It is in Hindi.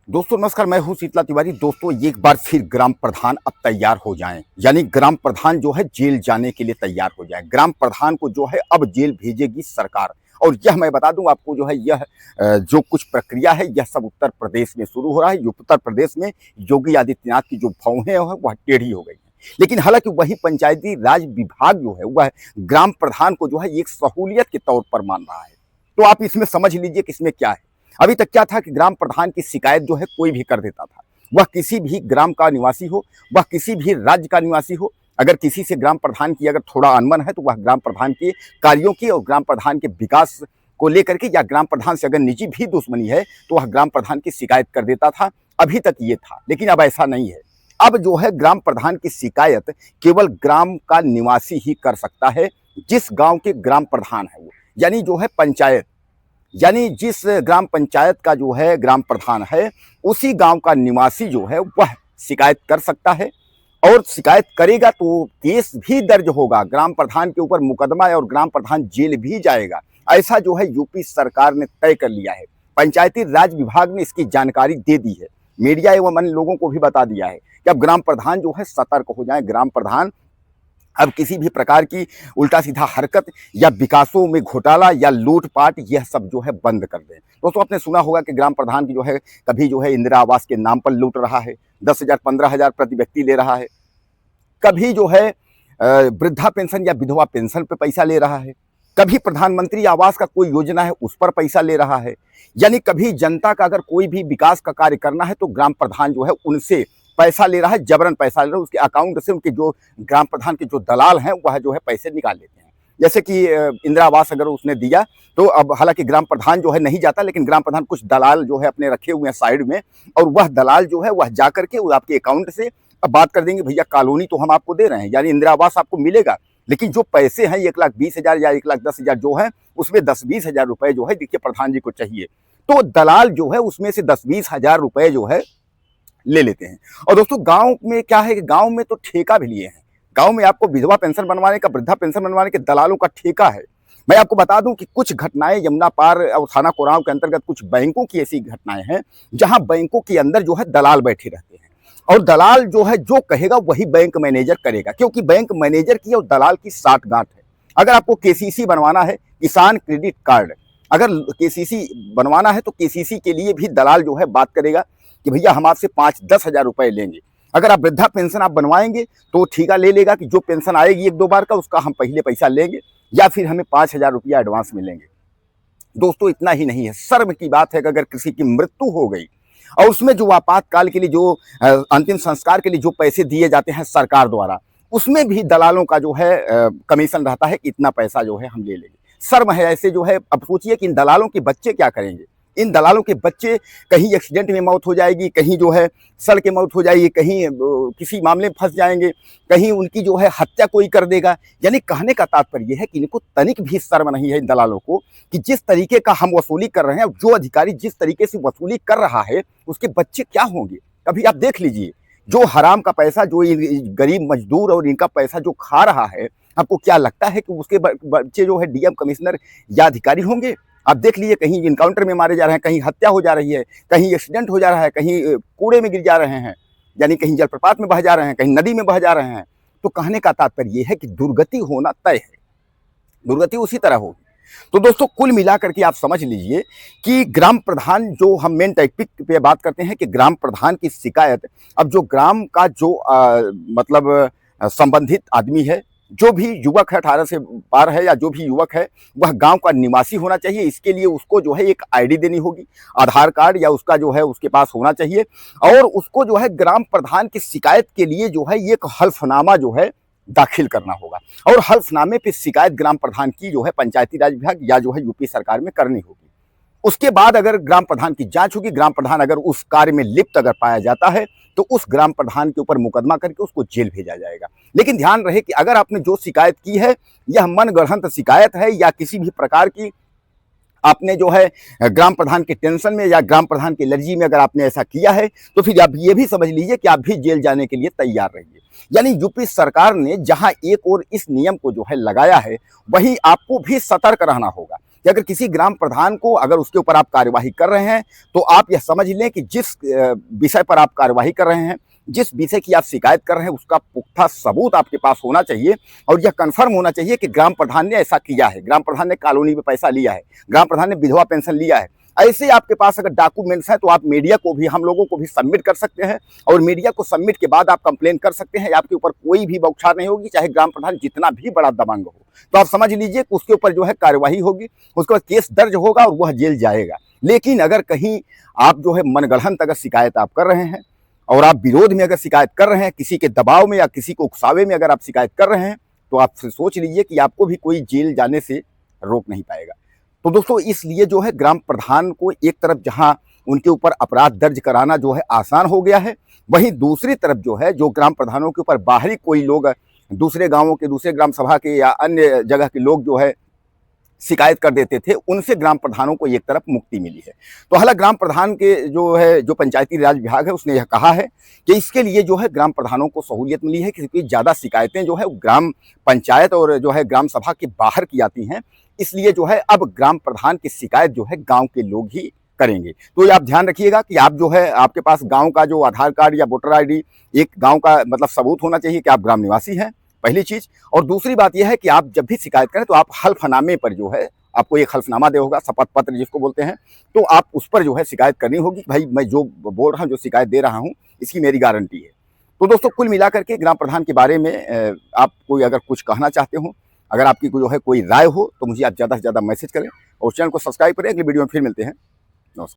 दोस्तों नमस्कार, मैं हूं शीतला तिवारी। दोस्तों एक बार फिर ग्राम प्रधान अब तैयार हो जाएं, यानी ग्राम प्रधान जो है जेल जाने के लिए तैयार हो जाए। ग्राम प्रधान को जो है अब जेल भेजेगी सरकार। और यह मैं बता दूं आपको, जो है यह जो कुछ प्रक्रिया है यह सब उत्तर प्रदेश में शुरू हो रहा है। उत्तर प्रदेश में योगी आदित्यनाथ की जो भौहें है वह टेढ़ी हो गई है। लेकिन हालांकि वही पंचायती राज विभाग जो है वह ग्राम प्रधान को जो है एक सहूलियत के तौर पर मान रहा है। तो आप इसमें समझ लीजिए कि इसमें क्या है। अभी तक क्या था कि ग्राम प्रधान की शिकायत जो है कोई भी कर देता था, वह किसी भी ग्राम का निवासी हो, वह किसी भी राज्य का निवासी हो। अगर किसी से ग्राम प्रधान की अगर थोड़ा अनबन है तो वह ग्राम प्रधान के कार्यों की और ग्राम प्रधान के विकास को लेकर के, या ग्राम प्रधान से अगर निजी भी दुश्मनी है तो वह ग्राम प्रधान की शिकायत कर देता था। अभी तक ये था, लेकिन अब ऐसा नहीं है। अब जो है ग्राम प्रधान की शिकायत केवल ग्राम का निवासी ही कर सकता है, जिस गांव के ग्राम प्रधान है वो, यानी जो है पंचायत, यानी जिस ग्राम पंचायत का जो है ग्राम प्रधान है उसी गांव का निवासी जो है वह शिकायत कर सकता है। और शिकायत करेगा तो केस भी दर्ज होगा, ग्राम प्रधान के ऊपर मुकदमा है और ग्राम प्रधान जेल भी जाएगा। ऐसा जो है यूपी सरकार ने तय कर लिया है। पंचायती राज विभाग ने इसकी जानकारी दे दी है, मीडिया एवं अन्य लोगों को भी बता दिया है कि अब ग्राम प्रधान जो है सतर्क हो जाए। ग्राम प्रधान अब किसी भी प्रकार की उल्टा सीधा हरकत या विकासों में घोटाला या लूटपाट यह सब जो है बंद कर दें। दोस्तों आपने सुना होगा कि ग्राम प्रधान की जो है कभी जो है इंदिरा आवास के नाम पर लूट रहा है, 10,000 15,000 प्रति व्यक्ति ले रहा है। कभी जो है वृद्धा पेंशन या विधवा पेंशन पे पैसा ले रहा है। कभी प्रधानमंत्री आवास का कोई योजना है उस पर पैसा ले रहा है। यानी कभी जनता का अगर कोई भी विकास का कार्य करना है तो ग्राम प्रधान जो है उनसे पैसा ले रहा है, जबरन पैसा ले रहा है। उसके अकाउंट से उनके जो ग्राम प्रधान के जो दलाल हैं वह जो है पैसे निकाल लेते हैं। जैसे कि इंदिरा आवास अगर उसने दिया तो अब हालांकि ग्राम प्रधान जो है नहीं जाता, लेकिन ग्राम प्रधान कुछ दलाल जो है अपने रखे हुए हैं साइड में, और वह दलाल जो है वह जा करके आपके अकाउंट से अब बात कर देंगे, भैया कॉलोनी तो हम आपको दे रहे हैं, यानी इंदिरा आवास आपको मिलेगा, लेकिन जो पैसे हैं 1,20,000 या 1,10,000 जो है उसमें 10-20 हजार रुपए जो है देखिए प्रधान जी को चाहिए। तो दलाल जो है उसमें से 10-20 हजार रुपए जो है ले लेते हैं। और दोस्तों गांव में क्या है कि गांव में तो ठेका भी लिए हैं। गांव में आपको विधवा पेंशन बनवाने का, वृद्धा पेंशन बनवाने के दलालों का ठेका है। मैं आपको बता दूं कि कुछ घटनाएं यमुना पार और थाना कोरांव के अंतर्गत कुछ बैंकों की ऐसी घटनाएं हैं जहां बैंकों के अंदर जो है दलाल बैठे रहते हैं, और दलाल जो है जो कहेगा वही बैंक मैनेजर करेगा, क्योंकि बैंक मैनेजर की और दलाल की साठगांठ है। अगर आपको केसीसी बनवाना है, किसान क्रेडिट कार्ड, अगर केसीसी बनवाना है तो केसीसी के लिए भी दलाल जो है बात करेगा कि भैया हम आपसे 5-10 हजार रुपए लेंगे। अगर आप वृद्धा पेंशन आप बनवाएंगे तो ठीका ले लेगा कि जो पेंशन आएगी 1-2 बार का उसका हम पहले पैसा लेंगे, या फिर हमें 5,000 रुपया एडवांस मिलेंगे। दोस्तों इतना ही नहीं है, शर्म की बात है कि अगर किसी की मृत्यु हो गई और उसमें जो आपातकाल के लिए जो अंतिम संस्कार के लिए जो पैसे दिए जाते हैं सरकार द्वारा, उसमें भी दलालों का जो है कमीशन रहता है कि इतना पैसा जो है हम ले लेंगे। शर्म है ऐसे जो है। अब सोचिए कि इन दलालों के बच्चे क्या करेंगे। इन दलालों के बच्चे कहीं एक्सीडेंट में मौत हो जाएगी, कहीं जो है सड़ के मौत हो जाएगी, कहीं किसी मामले में फंस जाएंगे, कहीं उनकी जो है हत्या कोई कर देगा। यानी कहने का तात्पर्य यह है कि इनको तनिक भी शर्म नहीं है इन दलालों को कि जिस तरीके का हम वसूली कर रहे हैं, जो अधिकारी जिस तरीके से वसूली कर रहा है उसके बच्चे क्या होंगे। कभी आप देख लीजिए, जो हराम का पैसा जो गरीब मजदूर और इनका पैसा जो खा रहा है, आपको क्या लगता है कि उसके बच्चे जो है डीएम कमिश्नर या अधिकारी होंगे। आप देख लीजिए, कहीं इनकाउंटर में मारे जा रहे हैं, कहीं हत्या हो जा रही है, कहीं एक्सीडेंट हो जा रहा है, कहीं कूड़े में गिर जा रहे हैं, यानी कहीं जलप्रपात में बह जा रहे हैं, कहीं नदी में बह जा रहे हैं। तो कहने का तात्पर्य यह है कि दुर्गति होना तय है, दुर्गति उसी तरह होगी। तो दोस्तों कुल मिलाकर के आप समझ लीजिए कि ग्राम प्रधान, जो हम मेन टॉपिक पे बात करते हैं कि ग्राम प्रधान की शिकायत, अब जो ग्राम का जो मतलब संबंधित आदमी है, जो भी युवक है 18 से पार है या जो भी युवक है वह गांव का निवासी होना चाहिए। इसके लिए उसको जो है एक आईडी देनी होगी, आधार कार्ड या उसका जो है उसके पास होना चाहिए, और उसको जो है ग्राम प्रधान की शिकायत के लिए जो है एक हल्फनामा जो है दाखिल करना होगा, और हल्फनामे पे शिकायत ग्राम प्रधान की जो है पंचायती राज विभाग या जो है यूपी सरकार में करनी होगी। उसके बाद अगर ग्राम प्रधान की जांच होगी, ग्राम प्रधान अगर उस कार्य में लिप्त अगर पाया जाता है तो उस ग्राम प्रधान के ऊपर मुकदमा करके उसको जेल भेजा जाएगा। लेकिन ध्यान रहे कि अगर आपने जो शिकायत की है यह मनगढ़ंत शिकायत है, या किसी भी प्रकार की आपने जो है ग्राम प्रधान के टेंशन में या ग्राम प्रधान की एलर्जी में अगर आपने ऐसा किया है, तो फिर आप ये भी समझ लीजिए कि आप भी जेल जाने के लिए तैयार रहिए। यानी यूपी सरकार ने जहां एक और इस नियम को जो है लगाया है, वहीं आपको भी सतर्क रहना होगा। कि अगर किसी ग्राम प्रधान को अगर उसके ऊपर आप कार्यवाही कर रहे हैं तो आप यह समझ लें कि जिस विषय पर आप कार्यवाही कर रहे हैं, जिस विषय की आप शिकायत कर रहे हैं, उसका पुख्ता सबूत आपके पास होना चाहिए और यह कन्फर्म होना चाहिए कि ग्राम प्रधान ने ऐसा किया है, ग्राम प्रधान ने कॉलोनी में पैसा लिया है, ग्राम प्रधान ने विधवा पेंशन लिया है। ऐसे आपके पास अगर डॉक्यूमेंट्स हैं तो आप मीडिया को भी, हम लोगों को भी सबमिट कर सकते हैं और मीडिया को सबमिट के बाद आप कंप्लेन कर सकते हैं। आपके ऊपर कोई भी बौछार नहीं होगी, चाहे ग्राम प्रधान जितना भी बड़ा दबंग हो। तो आप समझ लीजिए कि उसके ऊपर जो है कार्यवाही होगी, उसके बाद केस दर्ज होगा और वह जेल जाएगा। लेकिन अगर कहीं आप जो है मनगढ़ंत अगर शिकायत आप कर रहे हैं और आप विरोध में अगर शिकायत कर रहे हैं, किसी के दबाव में या किसी को उकसावे में अगर आप शिकायत कर रहे हैं, तो आप सोच लीजिए कि आपको भी कोई जेल जाने से रोक नहीं पाएगा। तो दोस्तों, इसलिए जो है ग्राम प्रधान को एक तरफ जहां उनके ऊपर अपराध दर्ज कराना जो है आसान हो गया है, वहीं दूसरी तरफ जो है जो ग्राम प्रधानों के ऊपर बाहरी कोई लोग, दूसरे गांवों के, दूसरे ग्राम सभा के या अन्य जगह के लोग जो है शिकायत कर देते थे, उनसे ग्राम प्रधानों को एक तरफ मुक्ति मिली है। तो हालांकि ग्राम प्रधान के जो पंचायती राज विभाग है उसने यह कहा है कि इसके लिए जो है ग्राम प्रधानों को सहूलियत मिली है, क्योंकि ज़्यादा शिकायतें जो है ग्राम पंचायत और जो है ग्राम सभा के बाहर की आती हैं। इसलिए जो है अब ग्राम प्रधान की शिकायत जो है गाँव के लोग ही करेंगे। तो ये आप ध्यान रखिएगा कि आप जो है, आपके पास गाँव का जो आधार कार्ड या वोटर ID, एक गाँव का मतलब सबूत होना चाहिए कि आप ग्राम निवासी हैं, पहली चीज। और दूसरी बात यह है कि आप जब भी शिकायत करें तो आप हल्फनामे पर जो है, आपको एक हल्फनामा दे होगा, शपथ पत्र जिसको बोलते हैं, तो आप उस पर जो है शिकायत करनी होगी कि भाई मैं जो बोल रहा हूँ, जो शिकायत दे रहा हूँ, इसकी मेरी गारंटी है। तो दोस्तों, कुल मिलाकर के ग्राम प्रधान के बारे में आप कोई अगर कुछ कहना चाहते हो, अगर आपकी जो है कोई राय हो, तो मुझे आप ज़्यादा से ज़्यादा मैसेज करें और चैनल को सब्सक्राइब करें। अगली वीडियो में फिर मिलते हैं।